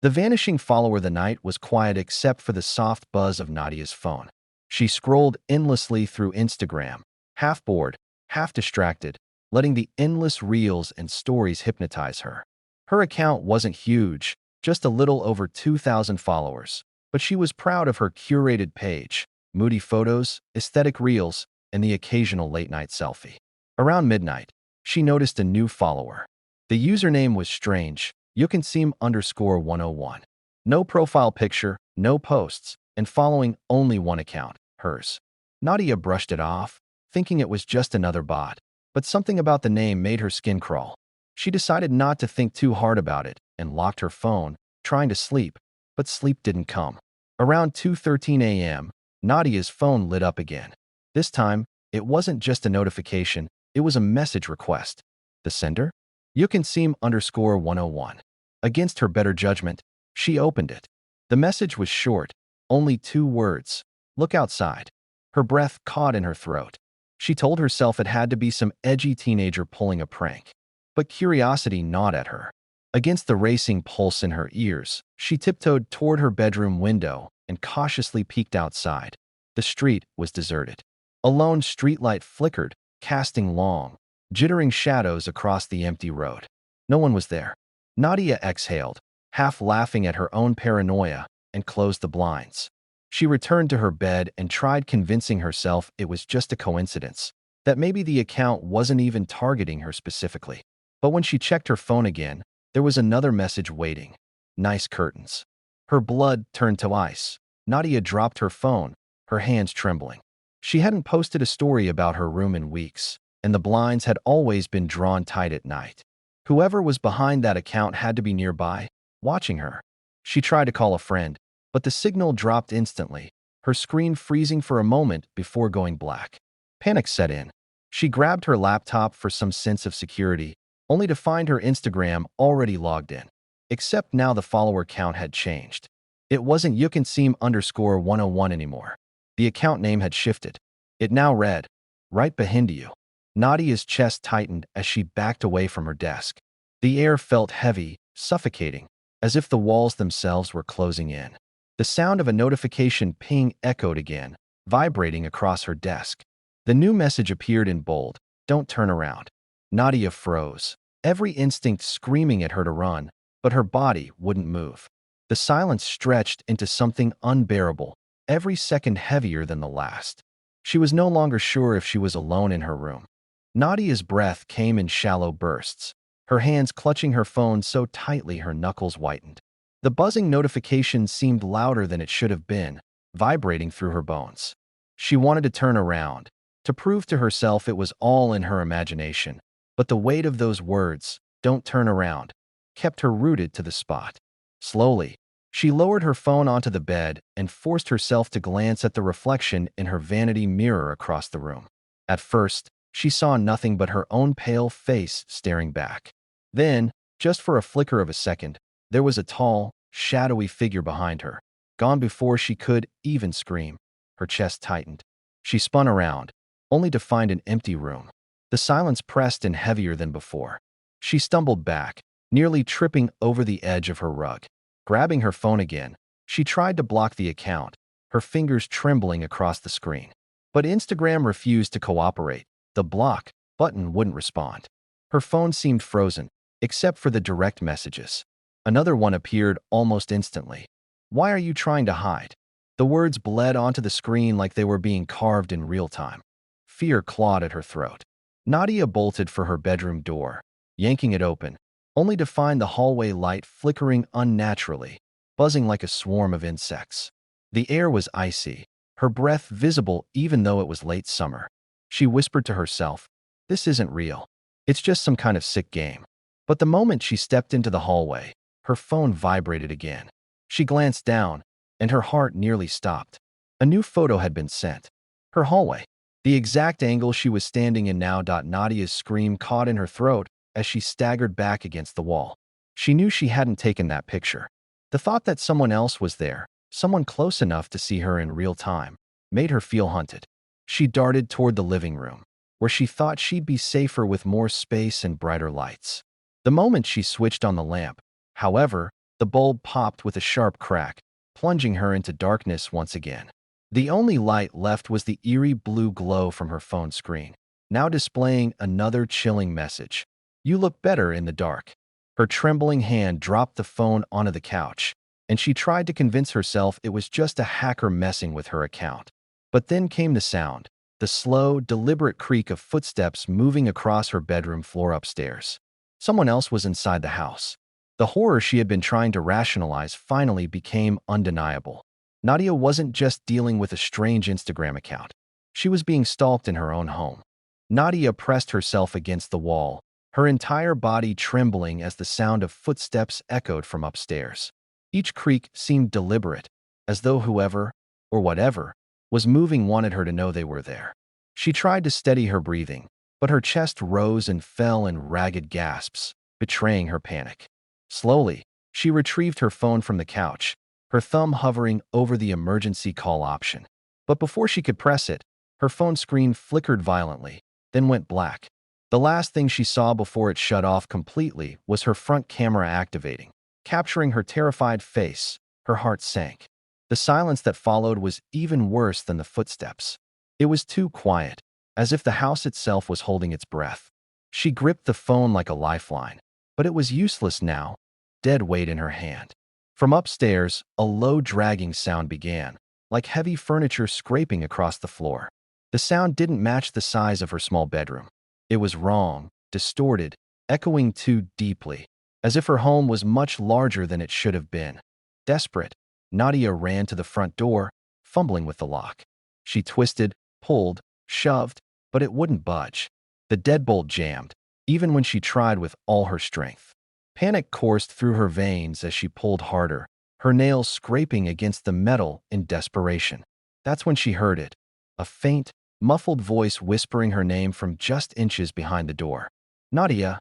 The vanishing follower of the night was quiet except for the soft buzz of Nadia's phone. She scrolled endlessly through Instagram, half bored, half distracted, letting the endless reels and stories hypnotize her. Her account wasn't huge, just a little over 2,000 followers, but she was proud of her curated page, moody photos, aesthetic reels, and the occasional late-night selfie. Around midnight, she noticed a new follower. The username was strange, YouCanSeem_101. No profile picture, no posts, and following only one account, hers. Nadia brushed it off, thinking it was just another bot, but something about the name made her skin crawl. She decided not to think too hard about it and locked her phone, trying to sleep, but sleep didn't come. Around 2:13 a.m., Nadia's phone lit up again. This time, it wasn't just a notification, it was a message request. The sender? YouCanSeem_101. Against her better judgment, she opened it. The message was short, only 2 words. Look outside. Her breath caught in her throat. She told herself it had to be some edgy teenager pulling a prank. But curiosity gnawed at her. Against the racing pulse in her ears, she tiptoed toward her bedroom window and cautiously peeked outside. The street was deserted. A lone streetlight flickered, casting long, jittering shadows across the empty road. No one was there. Nadia exhaled, half laughing at her own paranoia, and closed the blinds. She returned to her bed and tried convincing herself it was just a coincidence, that maybe the account wasn't even targeting her specifically. But when she checked her phone again, there was another message waiting. Nice curtains. Her blood turned to ice. Nadia dropped her phone, her hands trembling. She hadn't posted a story about her room in weeks, and the blinds had always been drawn tight at night. Whoever was behind that account had to be nearby, watching her. She tried to call a friend, but the signal dropped instantly, her screen freezing for a moment before going black. Panic set in. She grabbed her laptop for some sense of security, only to find her Instagram already logged in. Except now the follower count had changed. It wasn't YouCanSeem_101 anymore. The account name had shifted. It now read, right behind you. Nadia's chest tightened as she backed away from her desk. The air felt heavy, suffocating, as if the walls themselves were closing in. The sound of a notification ping echoed again, vibrating across her desk. The new message appeared in bold, "Don't turn around." Nadia froze, every instinct screaming at her to run, but her body wouldn't move. The silence stretched into something unbearable, every second heavier than the last. She was no longer sure if she was alone in her room. Nadia's breath came in shallow bursts, her hands clutching her phone so tightly her knuckles whitened. The buzzing notification seemed louder than it should have been, vibrating through her bones. She wanted to turn around, to prove to herself it was all in her imagination, but the weight of those words, "Don't turn around," kept her rooted to the spot. Slowly, she lowered her phone onto the bed and forced herself to glance at the reflection in her vanity mirror across the room. At first, she saw nothing but her own pale face staring back. Then, just for a flicker of a second, there was a tall, shadowy figure behind her, gone before she could even scream. Her chest tightened. She spun around, only to find an empty room. The silence pressed in heavier than before. She stumbled back, nearly tripping over the edge of her rug. Grabbing her phone again, she tried to block the account, her fingers trembling across the screen. But Instagram refused to cooperate. The block button wouldn't respond. Her phone seemed frozen, except for the direct messages. Another one appeared almost instantly. "Why are you trying to hide?" The words bled onto the screen like they were being carved in real time. Fear clawed at her throat. Nadia bolted for her bedroom door, yanking it open, only to find the hallway light flickering unnaturally, buzzing like a swarm of insects. The air was icy, her breath visible even though it was late summer. She whispered to herself, "This isn't real. It's just some kind of sick game." But the moment she stepped into the hallway, her phone vibrated again. She glanced down, and her heart nearly stopped. A new photo had been sent. Her hallway, the exact angle she was standing in now. Nadia's scream caught in her throat as she staggered back against the wall. She knew she hadn't taken that picture. The thought that someone else was there, someone close enough to see her in real time, made her feel hunted. She darted toward the living room, where she thought she'd be safer with more space and brighter lights. The moment she switched on the lamp, however, The bulb popped with a sharp crack, plunging her into darkness once again. The only light left was the eerie blue glow from her phone screen, now displaying another chilling message. "You look better in the dark." Her trembling hand dropped the phone onto the couch, and she tried to convince herself it was just a hacker messing with her account. But then came the sound, the slow, deliberate creak of footsteps moving across her bedroom floor upstairs. Someone else was inside the house. The horror she had been trying to rationalize finally became undeniable. Nadia wasn't just dealing with a strange Instagram account. She was being stalked in her own home. Nadia pressed herself against the wall, her entire body trembling as the sound of footsteps echoed from upstairs. Each creak seemed deliberate, as though whoever, or whatever, was moving wanted her to know they were there. She tried to steady her breathing, but her chest rose and fell in ragged gasps, betraying her panic. Slowly, she retrieved her phone from the couch, her thumb hovering over the emergency call option. But before she could press it, her phone screen flickered violently, then went black. The last thing she saw before it shut off completely was her front camera activating, capturing her terrified face. Her heart sank. The silence that followed was even worse than the footsteps. It was too quiet, as if the house itself was holding its breath. She gripped the phone like a lifeline, but it was useless now, dead weight in her hand. From upstairs, a low dragging sound began, like heavy furniture scraping across the floor. The sound didn't match the size of her small bedroom. It was wrong, distorted, echoing too deeply, as if her home was much larger than it should have been. Desperate, Nadia ran to the front door, fumbling with the lock. She twisted, pulled, shoved, but it wouldn't budge. The deadbolt jammed, even when she tried with all her strength. Panic coursed through her veins as she pulled harder, her nails scraping against the metal in desperation. That's when she heard it, a faint, muffled voice whispering her name from just inches behind the door. "Nadia."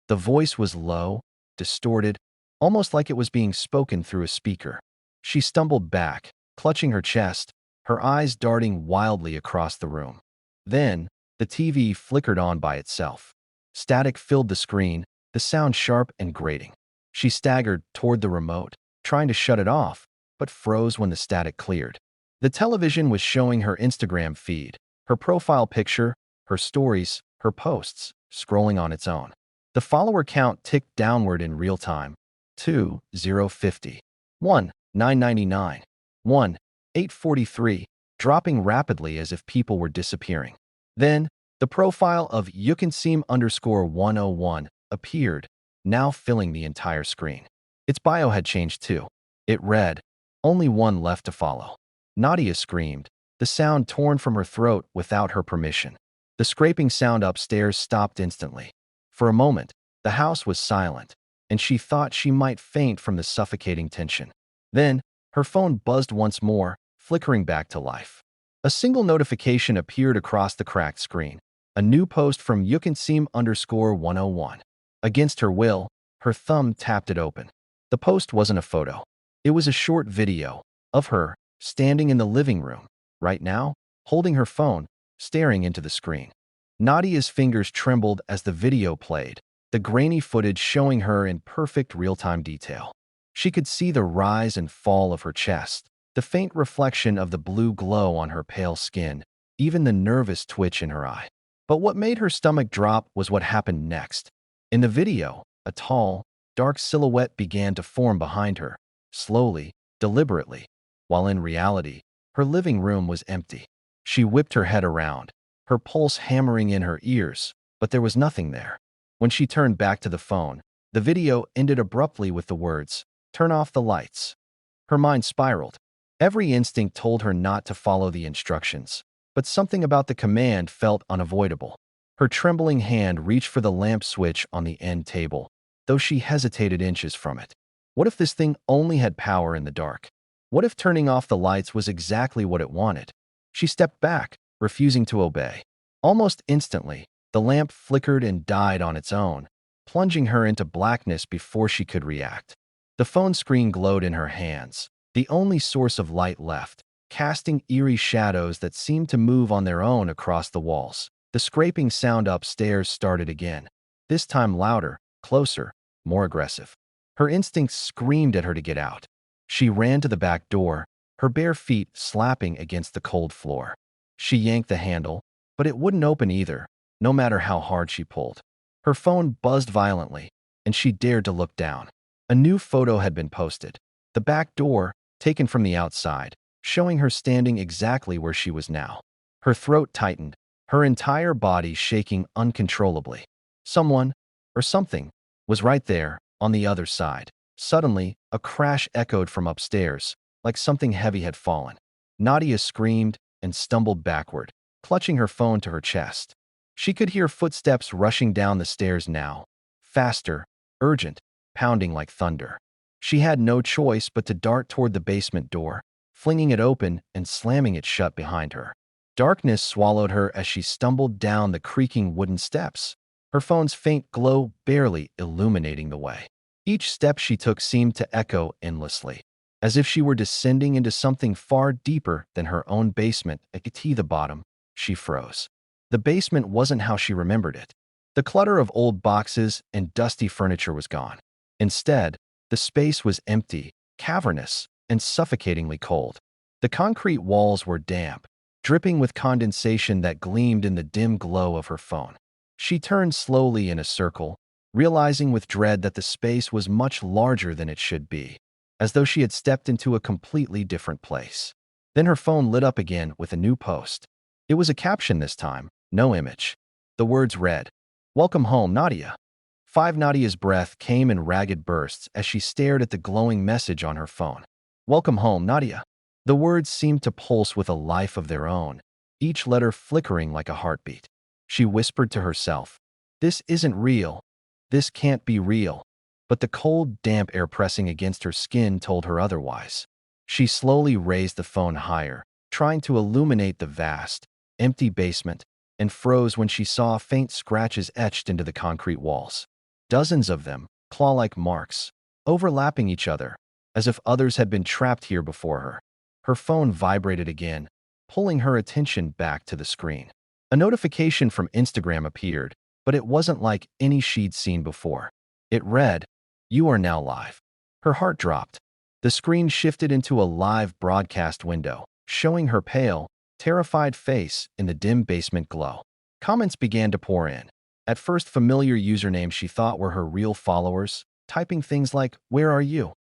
The voice was low, distorted, almost like it was being spoken through a speaker. She stumbled back, clutching her chest, her eyes darting wildly across the room. Then, the TV flickered on by itself. Static filled the screen, the sound sharp and grating. She staggered toward the remote, trying to shut it off, but froze when the static cleared. The television was showing her Instagram feed, her profile picture, her stories, her posts, scrolling on its own. The follower count ticked downward in real time. 2,050. 1, 999. 1, 843, dropping rapidly as if people were disappearing. Then, the profile of YouCanSeem_101 appeared, now filling the entire screen. Its bio had changed too. It read, "Only one left to follow." Nadia screamed, the sound torn from her throat without her permission. The scraping sound upstairs stopped instantly. For a moment, the house was silent, and she thought she might faint from the suffocating tension. Then, her phone buzzed once more, flickering back to life. A single notification appeared across the cracked screen, a new post from YouCanSeem_101. Against her will, her thumb tapped it open. The post wasn't a photo. It was a short video of her standing in the living room, right now, holding her phone, staring into the screen. Nadia's fingers trembled as the video played, the grainy footage showing her in perfect real-time detail. She could see the rise and fall of her chest, the faint reflection of the blue glow on her pale skin, even the nervous twitch in her eye. But what made her stomach drop was what happened next. In the video, a tall, dark silhouette began to form behind her, slowly, deliberately, while in reality, her living room was empty. She whipped her head around, her pulse hammering in her ears, but there was nothing there. When she turned back to the phone, the video ended abruptly with the words, "Turn off the lights." Her mind spiraled. Every instinct told her not to follow the instructions, but something about the command felt unavoidable. Her trembling hand reached for the lamp switch on the end table, though she hesitated inches from it. What if this thing only had power in the dark? What if turning off the lights was exactly what it wanted? She stepped back, refusing to obey. Almost instantly, the lamp flickered and died on its own, plunging her into blackness before she could react. The phone screen glowed in her hands, the only source of light left, casting eerie shadows that seemed to move on their own across the walls. The scraping sound upstairs started again, this time louder, closer, more aggressive. Her instincts screamed at her to get out. She ran to the back door, her bare feet slapping against the cold floor. She yanked the handle, but it wouldn't open either, no matter how hard she pulled. Her phone buzzed violently, and she dared to look down. A new photo had been posted. The back door, taken from the outside, showing her standing exactly where she was now. Her throat tightened, her entire body shaking uncontrollably. Someone, or something, was right there, on the other side. Suddenly, a crash echoed from upstairs, like something heavy had fallen. Nadia screamed and stumbled backward, clutching her phone to her chest. She could hear footsteps rushing down the stairs now, faster, urgent, pounding like thunder. She had no choice but to dart toward the basement door, flinging it open and slamming it shut behind her. Darkness swallowed her as she stumbled down the creaking wooden steps, her phone's faint glow barely illuminating the way. Each step she took seemed to echo endlessly, as if she were descending into something far deeper than her own basement. At the bottom, she froze. The basement wasn't how she remembered it. The clutter of old boxes and dusty furniture was gone. Instead, the space was empty, cavernous, and suffocatingly cold. The concrete walls were damp, dripping with condensation that gleamed in the dim glow of her phone. She turned slowly in a circle, realizing with dread that the space was much larger than it should be, as though she had stepped into a completely different place. Then her phone lit up again with a new post. It was a caption this time, no image. The words read, "Welcome home, Nadia." Nadia's breath came in ragged bursts as she stared at the glowing message on her phone. "Welcome home, Nadia." The words seemed to pulse with a life of their own, each letter flickering like a heartbeat. She whispered to herself, "This isn't real. This can't be real." But the cold, damp air pressing against her skin told her otherwise. She slowly raised the phone higher, trying to illuminate the vast, empty basement, and froze when she saw faint scratches etched into the concrete walls. Dozens of them, claw-like marks, overlapping each other, as if others had been trapped here before her. Her phone vibrated again, pulling her attention back to the screen. A notification from Instagram appeared, but it wasn't like any she'd seen before. It read, "You are now live." Her heart dropped. The screen shifted into a live broadcast window, showing her pale, terrified face in the dim basement glow. Comments began to pour in. At first, familiar usernames she thought were her real followers, typing things like, "Where are you?"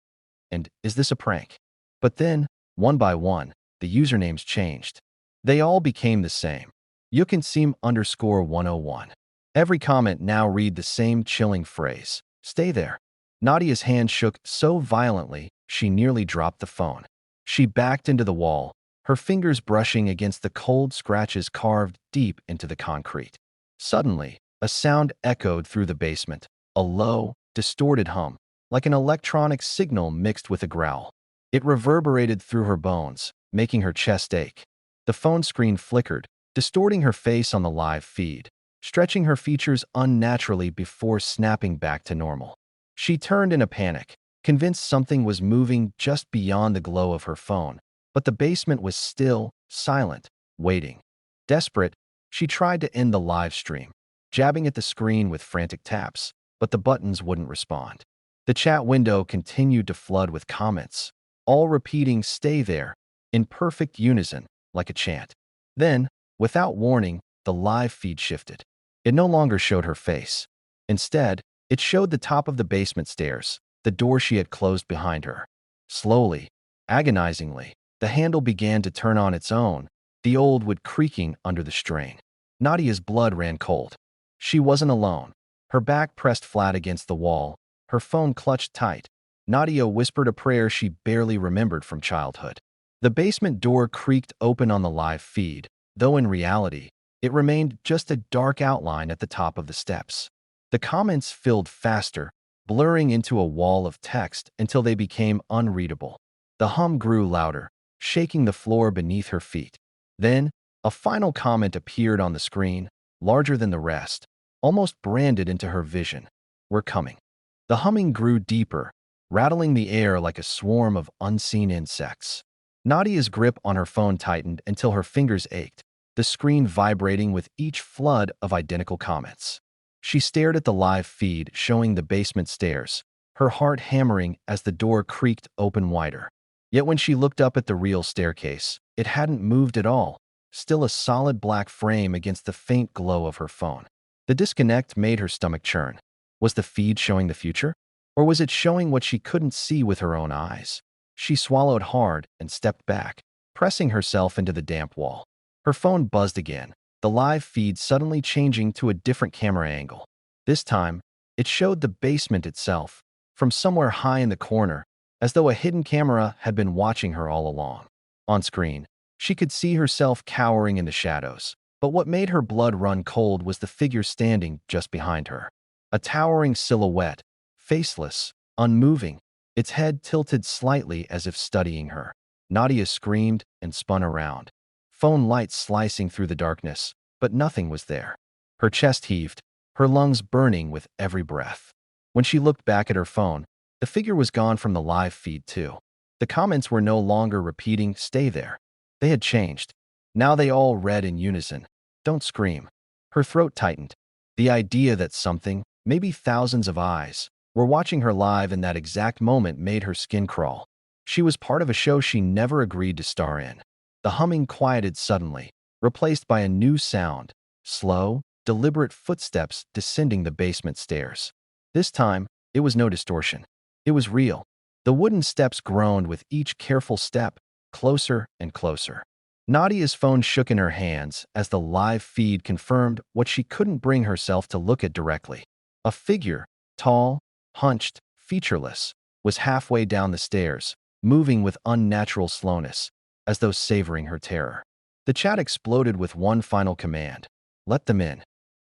and "Is this a prank?" But then, one by one, the usernames changed. They all became the same. Yukinseem_101. Every comment now read the same chilling phrase, "Stay there." Nadia's hand shook so violently she nearly dropped the phone. She backed into the wall, her fingers brushing against the cold scratches carved deep into the concrete. Suddenly, a sound echoed through the basement, a low, distorted hum, like an electronic signal mixed with a growl. It reverberated through her bones, making her chest ache. The phone screen flickered, distorting her face on the live feed, stretching her features unnaturally before snapping back to normal. She turned in a panic, convinced something was moving just beyond the glow of her phone, but the basement was still, silent, waiting. Desperate, she tried to end the live stream, jabbing at the screen with frantic taps, but the buttons wouldn't respond. The chat window continued to flood with comments, all repeating "Stay there," in perfect unison, like a chant. Then, without warning, the live feed shifted. It no longer showed her face. Instead, it showed the top of the basement stairs, the door she had closed behind her. Slowly, agonizingly, the handle began to turn on its own, the old wood creaking under the strain. Nadia's blood ran cold. She wasn't alone. Her back pressed flat against the wall, her phone clutched tight. Nadia whispered a prayer she barely remembered from childhood. The basement door creaked open on the live feed, though in reality, it remained just a dark outline at the top of the steps. The comments filled faster, blurring into a wall of text until they became unreadable. The hum grew louder, shaking the floor beneath her feet. Then, a final comment appeared on the screen, larger than the rest, almost branded into her vision. "We're coming." The humming grew deeper, rattling the air like a swarm of unseen insects. Nadia's grip on her phone tightened until her fingers ached, the screen vibrating with each flood of identical comments. She stared at the live feed showing the basement stairs, her heart hammering as the door creaked open wider. Yet when she looked up at the real staircase, it hadn't moved at all, still a solid black frame against the faint glow of her phone. The disconnect made her stomach churn. Was the feed showing the future? Or was it showing what she couldn't see with her own eyes? She swallowed hard and stepped back, pressing herself into the damp wall. Her phone buzzed again, the live feed suddenly changing to a different camera angle. This time, it showed the basement itself, from somewhere high in the corner, as though a hidden camera had been watching her all along. On screen, she could see herself cowering in the shadows, but what made her blood run cold was the figure standing just behind her. A towering silhouette, faceless, unmoving, its head tilted slightly as if studying her. Nadia screamed and spun around, phone light slicing through the darkness, but nothing was there. Her chest heaved, her lungs burning with every breath. When she looked back at her phone, the figure was gone from the live feed too. The comments were no longer repeating, "Stay there." They had changed. Now they all read in unison, "Don't scream." Her throat tightened. The idea that something, maybe thousands of eyes, were watching her live in that exact moment made her skin crawl. She was part of a show she never agreed to star in. The humming quieted suddenly, replaced by a new sound, slow, deliberate footsteps descending the basement stairs. This time, it was no distortion. It was real. The wooden steps groaned with each careful step, closer and closer. Nadia's phone shook in her hands as the live feed confirmed what she couldn't bring herself to look at directly. A figure, tall, hunched, featureless, was halfway down the stairs, moving with unnatural slowness, as though savoring her terror. The chat exploded with one final command: "Let them in."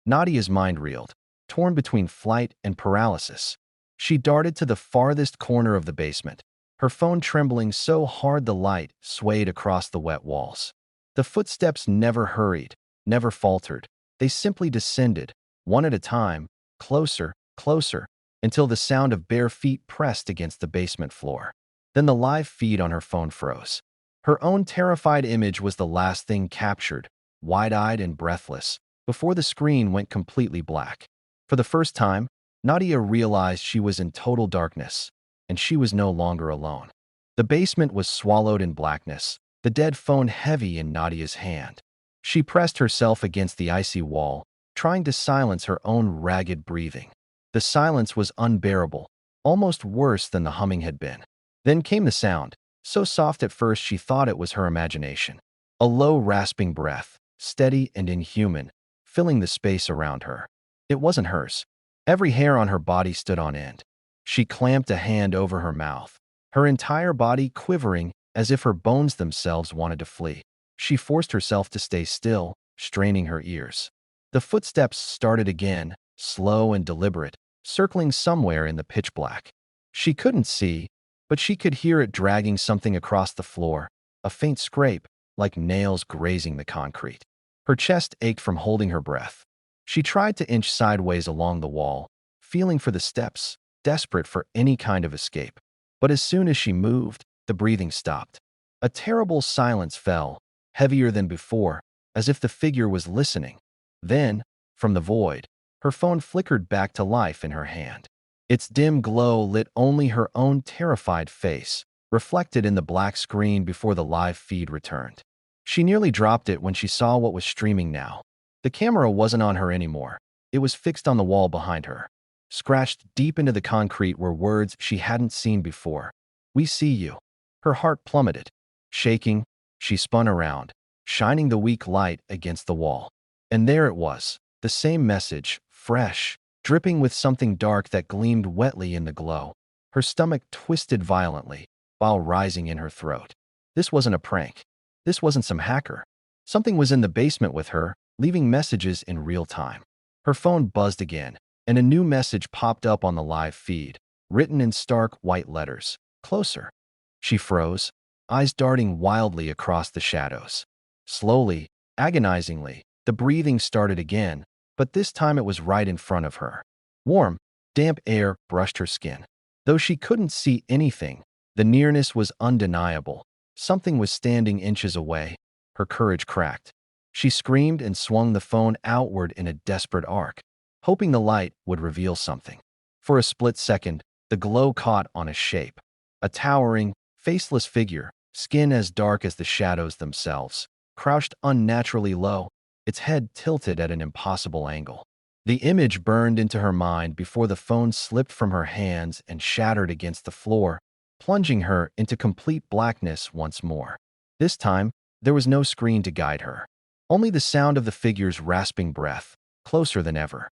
Nadia's mind reeled, torn between flight and paralysis. She darted to the farthest corner of the basement, her phone trembling so hard the light swayed across the wet walls. The footsteps never hurried, never faltered. They simply descended, one at a time, closer, closer, until the sound of bare feet pressed against the basement floor. Then the live feed on her phone froze. Her own terrified image was the last thing captured, wide-eyed and breathless, before the screen went completely black. For the first time, Nadia realized she was in total darkness, and she was no longer alone. The basement was swallowed in blackness, the dead phone heavy in Nadia's hand. She pressed herself against the icy wall, trying to silence her own ragged breathing. The silence was unbearable, almost worse than the humming had been. Then came the sound, so soft at first she thought it was her imagination. A low, rasping breath, steady and inhuman, filling the space around her. It wasn't hers. Every hair on her body stood on end. She clamped a hand over her mouth, her entire body quivering as if her bones themselves wanted to flee. She forced herself to stay still, straining her ears. The footsteps started again, slow and deliberate, circling somewhere in the pitch black. She couldn't see, but she could hear it dragging something across the floor, a faint scrape, like nails grazing the concrete. Her chest ached from holding her breath. She tried to inch sideways along the wall, feeling for the steps, desperate for any kind of escape. But as soon as she moved, the breathing stopped. A terrible silence fell, heavier than before, as if the figure was listening. Then, from the void, her phone flickered back to life in her hand. Its dim glow lit only her own terrified face, reflected in the black screen before the live feed returned. She nearly dropped it when she saw what was streaming now. The camera wasn't on her anymore. It was fixed on the wall behind her. Scratched deep into the concrete were words she hadn't seen before. "We see you." Her heart plummeted. Shaking, she spun around, shining the weak light against the wall. And there it was, the same message, fresh, dripping with something dark that gleamed wetly in the glow. Her stomach twisted violently, while rising in her throat. This wasn't a prank. This wasn't some hacker. Something was in the basement with her, leaving messages in real time. Her phone buzzed again, and a new message popped up on the live feed, written in stark white letters. "Closer." She froze, eyes darting wildly across the shadows. Slowly, agonizingly, the breathing started again, but this time it was right in front of her. Warm, damp air brushed her skin. Though she couldn't see anything, the nearness was undeniable. Something was standing inches away. Her courage cracked. She screamed and swung the phone outward in a desperate arc, hoping the light would reveal something. For a split second, The glow caught on a shape. A towering, faceless figure, skin as dark as the shadows themselves, crouched unnaturally low, its head tilted at an impossible angle. The image burned into her mind before the phone slipped from her hands and shattered against the floor, plunging her into complete blackness once more. This time, there was no screen to guide her. Only the sound of the figure's rasping breath, closer than ever.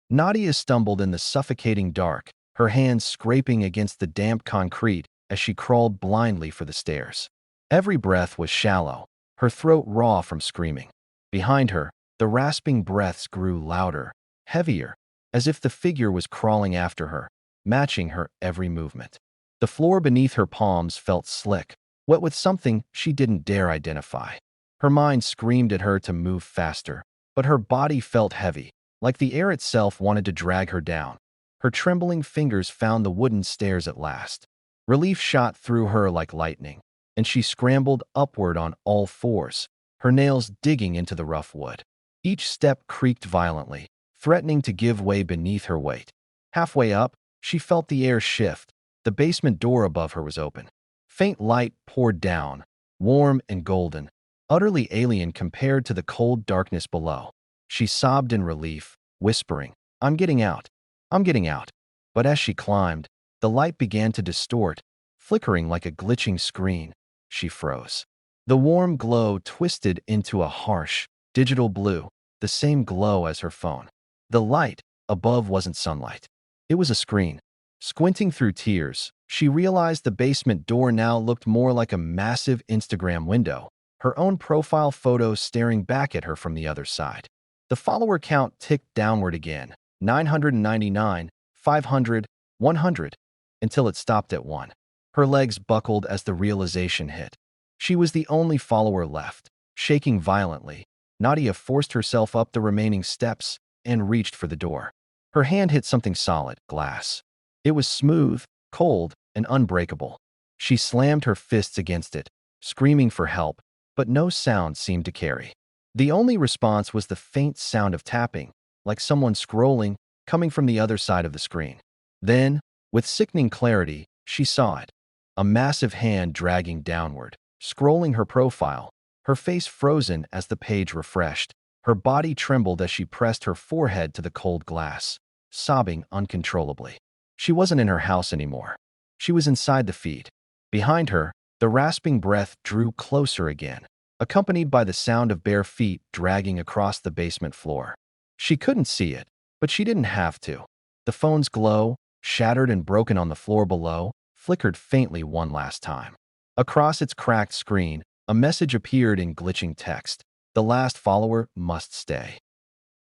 Nadia stumbled in the suffocating dark, her hands scraping against the damp concrete as she crawled blindly for the stairs. Every breath was shallow, her throat raw from screaming. Behind her, the rasping breaths grew louder, heavier, as if the figure was crawling after her, matching her every movement. The floor beneath her palms felt slick, wet with something she didn't dare identify. Her mind screamed at her to move faster, but her body felt heavy, like the air itself wanted to drag her down. Her trembling fingers found the wooden stairs at last. Relief shot through her like lightning, and she scrambled upward on all fours, her nails digging into the rough wood. Each step creaked violently, threatening to give way beneath her weight. Halfway up, she felt the air shift. The basement door above her was open. Faint light poured down, warm and golden, utterly alien compared to the cold darkness below. She sobbed in relief, whispering, "I'm getting out. I'm getting out." But as she climbed, the light began to distort, flickering like a glitching screen. She froze. The warm glow twisted into a harsh, digital blue, the same glow as her phone. The light above wasn't sunlight. It was a screen. Squinting through tears, she realized the basement door now looked more like a massive Instagram window, her own profile photo staring back at her from the other side. The follower count ticked downward again, 999, 500, 100, until it stopped at 1. Her legs buckled as the realization hit. She was the only follower left. Shaking violently, Nadia forced herself up the remaining steps and reached for the door. Her hand hit something solid, glass. It was smooth, cold, and unbreakable. She slammed her fists against it, screaming for help, but no sound seemed to carry. The only response was the faint sound of tapping, like someone scrolling, coming from the other side of the screen. Then, with sickening clarity, she saw it. A massive hand dragging downward, scrolling her profile, her face frozen as the page refreshed. Her body trembled as she pressed her forehead to the cold glass, sobbing uncontrollably. She wasn't in her house anymore. She was inside the feed. Behind her, the rasping breath drew closer again, accompanied by the sound of bare feet dragging across the basement floor. She couldn't see it, but she didn't have to. The phone's glow, shattered and broken on the floor below, flickered faintly one last time. Across its cracked screen, a message appeared in glitching text. The last follower must stay.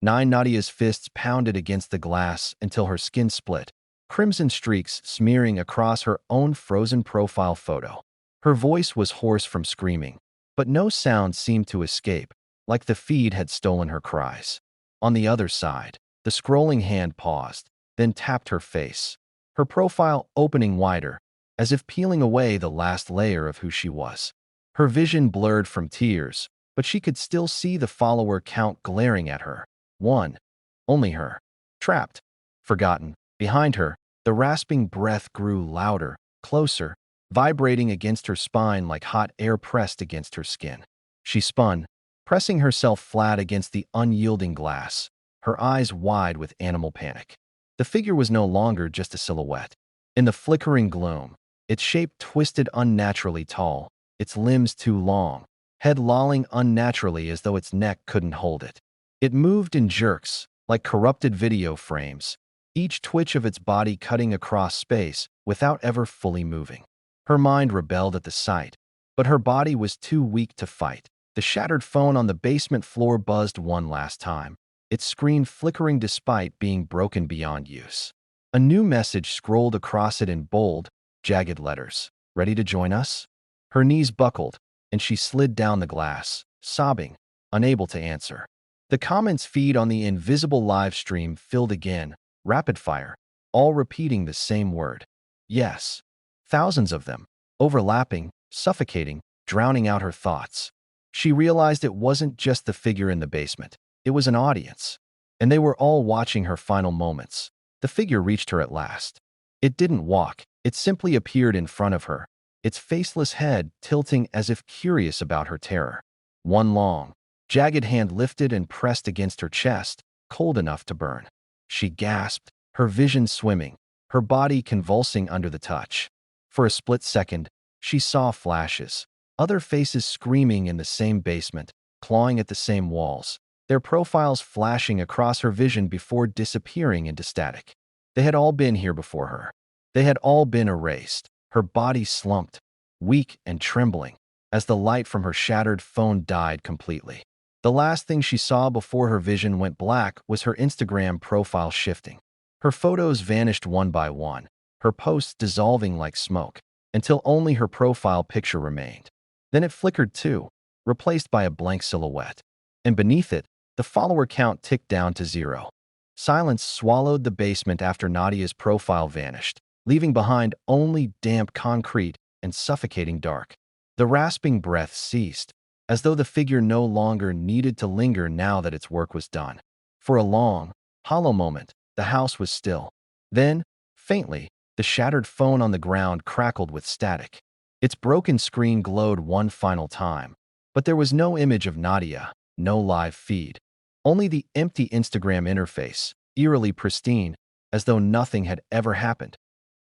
Nadia's fists pounded against the glass until her skin split, crimson streaks smearing across her own frozen profile photo. Her voice was hoarse from screaming, but no sound seemed to escape, like the feed had stolen her cries. On the other side, the scrolling hand paused, then tapped her face, her profile opening wider, as if peeling away the last layer of who she was. Her vision blurred from tears, but she could still see the follower count glaring at her. 1. Only her. Trapped. Forgotten. Behind her, the rasping breath grew louder, closer, vibrating against her spine like hot air pressed against her skin. She spun, pressing herself flat against the unyielding glass, her eyes wide with animal panic. The figure was no longer just a silhouette. In the flickering gloom, its shape twisted unnaturally tall, its limbs too long, head lolling unnaturally as though its neck couldn't hold it. It moved in jerks, like corrupted video frames, each twitch of its body cutting across space without ever fully moving. Her mind rebelled at the sight, but her body was too weak to fight. The shattered phone on the basement floor buzzed one last time, its screen flickering despite being broken beyond use. A new message scrolled across it in bold, jagged letters. "Ready to join us?" Her knees buckled, and she slid down the glass, sobbing, unable to answer. The comments feed on the invisible live stream filled again, rapid fire, all repeating the same word. Yes. Thousands of them, overlapping, suffocating, drowning out her thoughts. She realized it wasn't just the figure in the basement. It was an audience. And they were all watching her final moments. The figure reached her at last. It didn't walk. It simply appeared in front of her, its faceless head tilting as if curious about her terror. One long, jagged hand lifted and pressed against her chest, cold enough to burn. She gasped, her vision swimming, her body convulsing under the touch. For a split second, she saw flashes, other faces screaming in the same basement, clawing at the same walls, their profiles flashing across her vision before disappearing into static. They had all been here before her. They had all been erased. Her body slumped, weak and trembling, as the light from her shattered phone died completely. The last thing she saw before her vision went black was her Instagram profile shifting. Her photos vanished one by one, her posts dissolving like smoke, until only her profile picture remained. Then it flickered too, replaced by a blank silhouette. And beneath it, the follower count ticked down to 0. Silence swallowed the basement after Nadia's profile vanished, leaving behind only damp concrete and suffocating dark. The rasping breath ceased, as though the figure no longer needed to linger now that its work was done. For a long, hollow moment, the house was still. Then, faintly, the shattered phone on the ground crackled with static. Its broken screen glowed one final time, but there was no image of Nadia, no live feed. Only the empty Instagram interface, eerily pristine, as though nothing had ever happened.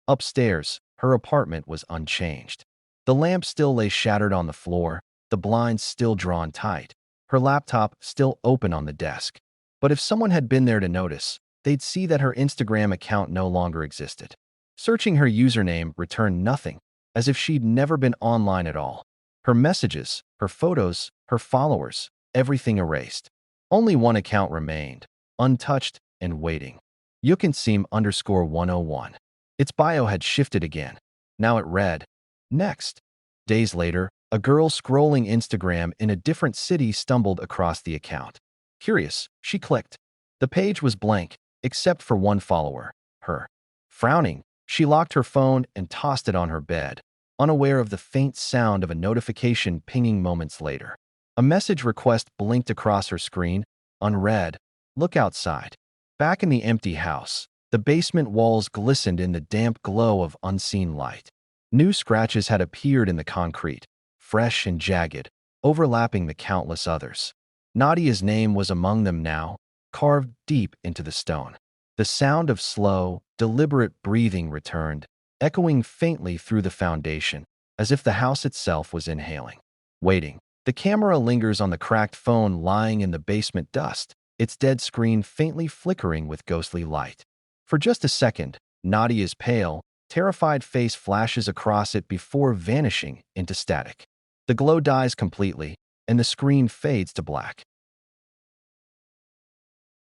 Upstairs, her apartment was unchanged. The lamp still lay shattered on the floor, the blinds still drawn tight, her laptop still open on the desk. But if someone had been there to notice, they'd see that her Instagram account no longer existed. Searching her username returned nothing, as if she'd never been online at all. Her messages, her photos, her followers, everything erased. Only one account remained, untouched and waiting. Yukinseem_101. Its bio had shifted again. Now it read, "Next." Days later, a girl scrolling Instagram in a different city stumbled across the account. Curious, she clicked. The page was blank, except for one follower, her. Frowning, she locked her phone and tossed it on her bed, unaware of the faint sound of a notification pinging moments later. A message request blinked across her screen, unread. Look outside. Back in the empty house, the basement walls glistened in the damp glow of unseen light. New scratches had appeared in the concrete, fresh and jagged, overlapping the countless others. Nadia's name was among them now, carved deep into the stone. The sound of slow, deliberate breathing returned, echoing faintly through the foundation, as if the house itself was inhaling. Waiting. The camera lingers on the cracked phone lying in the basement dust, its dead screen faintly flickering with ghostly light. For just a second, Nadia's pale, terrified face flashes across it before vanishing into static. The glow dies completely, and the screen fades to black.